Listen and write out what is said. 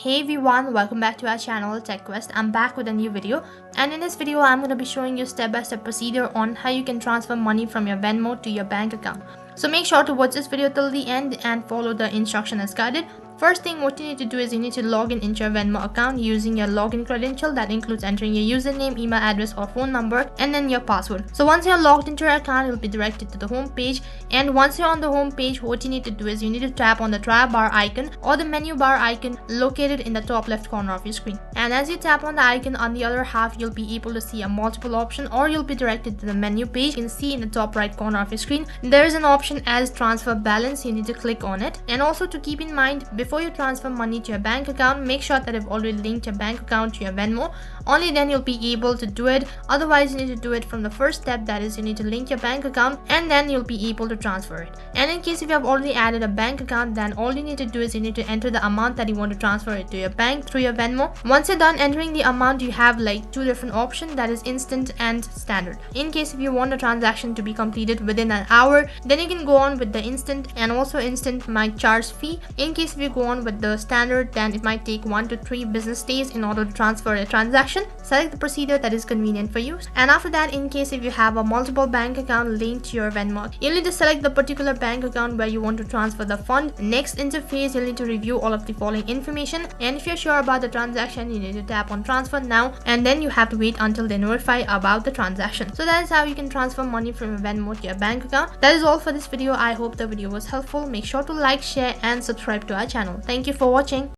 Hey everyone, welcome back to our channel TechQuest. I'm back with a new video, and in this video I'm going to be showing you step-by-step procedure on how you can transfer money from your Venmo to your bank account. So make sure to watch this video till the end and follow the instruction as guided. First thing what you need to do is you need to log in into your Venmo account using your login credential. That includes entering your username, email address or phone number and then your password. So once you're logged into your account, you'll be directed to the home page, and once you're on the home page, what you need to do is you need to tap on the try bar icon or the menu bar icon located in the top left corner of your screen. And as you tap on the icon, on the other half you'll be able to see a multiple option, or you'll be directed to the menu page. You can see in the top right corner of your screen there is an option as transfer balance. You need to click on it. And also to keep in mind, before you transfer money to your bank account, make sure that you've already linked your bank account to your Venmo. Only then you'll be able to do it. Otherwise you need to do it from the first step, that is you need to link your bank account, and then you'll be able to transfer it. And in case if you have already added a bank account, then all you need to do is you need to enter the amount that you want to transfer it to your bank through your Venmo. Once you're done entering the amount, you have like two different options, that is instant and standard. In case if you want a transaction to be completed within an hour, then you can go on with the instant, and also instant might charge fee. In case if you go on with the standard, then it might take 1 to 3 business days in order to transfer a transaction. Select the procedure that is convenient for you. And after that, in case if you have a multiple bank account linked to your Venmo, you'll need to select the particular bank account where you want to transfer the fund. Next interface, you'll need to review all of the following information, and if you're sure about the transaction, you need to tap on transfer now, and then you have to wait until they notify about the transaction. So that is how you can transfer money from your Venmo to your bank account. That is all for this video. I hope the video was helpful. Make sure to like, share and subscribe to our channel. Thank you for watching.